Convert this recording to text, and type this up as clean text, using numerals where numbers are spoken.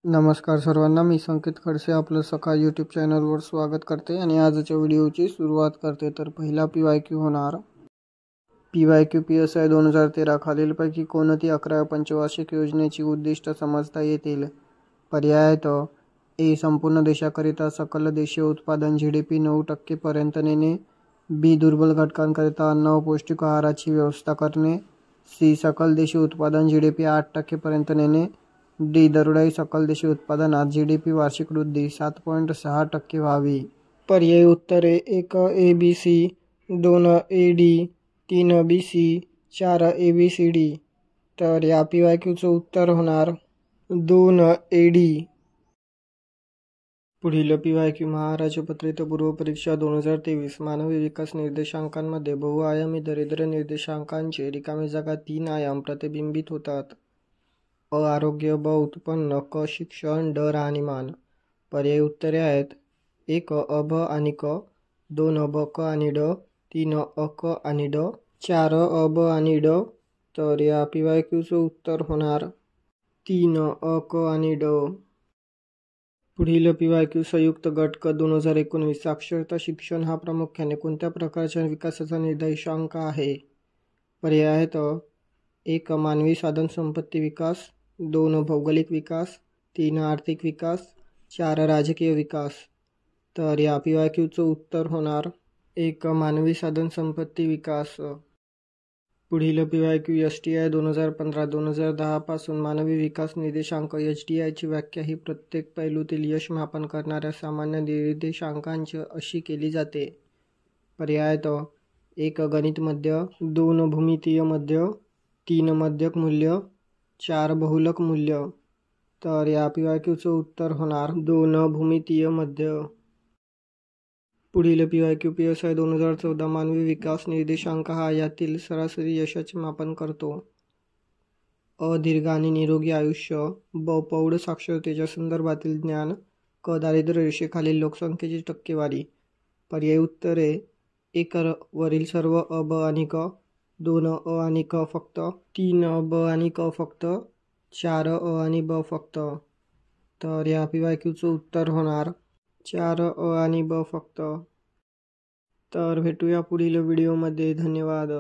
नमस्कार सर्वांना, मी संकेत खडसे आपलं सकाळ यूट्यूब चॅनलवर स्वागत करते आणि आजच्या व्हिडिओची सुरुवात करते. तर पहिला PYQ होणार PYQ PSI 2013 खालीलपैकी कोणती 11 पंचवार्षिक योजनेची उद्दिष्ट समजता येतील. पर्याय आहेत ए. संपूर्ण देशाकरिता सकल देशीय उत्पादन GDP 9% पर्यंत नेणे. बी. दुर्बल घटकांकरिता अन्न व पौष्टिक आहाराची व्यवस्था करणे. सी. सकल देशीय उत्पादन GDP 8% पर्यंत नेणे. डी. दरडोई सकल देशीय उत्पादनात GDP वार्षिक वृद्धी 7.6% व्हावी. पर्यायी उत्तरे 1 ABC, 2 AD, 3 BC, 4 ABCD. तर या PYQचं उत्तर होणार 2 AD. पुढील PYQ महाराष्ट्रपत्रित पूर्व परीक्षा 2023 मानवी विकास निर्देशांकांमध्ये बहुआयामी दारिद्र्य निर्देशांकांचे रिकामी जागा 3 आयाम प्रतिबिंबित होतात. अ. आरोग्य, ब. उत्पन्न, क. शिक्षण, ड. राहणीमान. पर्यायी उत्तरे आहेत 1 अ, ब आणि क, 2 अ, ब, क आणि ड, 3 अ, क आणि ड, 4 अ, ब आणि ड. तर या PYQचं उत्तर होणार 3 अ, क आणि ड. पुढील PYQ संयुक्त गट क 2019 साक्षरता शिक्षण हा प्रामुख्याने कोणत्या प्रकारच्या विकासाचा निर्देशांक आहे. पर्याय आहेत 1 मानवी साधनसंपत्ती विकास, 2 भौगोलिक विकास, 3 आर्थिक विकास, 4 राजकीय विकास. तर या PYQचं उत्तर होणार 1 मानवी साधनसंपत्ती विकास. पुढील PYQ STI 2015-2010 पासून मानवी विकास निर्देशांक HDI ची व्याख्या ही प्रत्येक पैलूतील यश मापन करणाऱ्या सामान्य निर्देशांकांची अशी केली जाते. पर्याय 1 गणित मध्य, 2 भूमितीय मध्य, 3 मध्यक मूल्य, 4 बहुलक मूल्य. तर या PYQचं उत्तर होणार 2 भूमितीय मध्य. पुढील PYQ PSI 2014 मानवी विकास निर्देशांक हा यातील सरासरी यशाचे मापन करतो. अ. दीर्घ आणि निरोगी आयुष्य, ब. प्रौढ साक्षरतेच्या संदर्भातील ज्ञान, क. दारिद्र्य रेषेखालील लोकसंख्येची टक्केवारी. पर्यायी उत्तरे 1 वरील सर्व अ, ब आणि क, 2 अ आणि क फक्त, 3 अ, ब आणि क फक्त, 4 अ आणि ब फक्त. तर या PYQचं उत्तर होणार 4 अ आणि ब फक्त. तर भेटूया पुढील व्हिडिओमध्ये. धन्यवाद.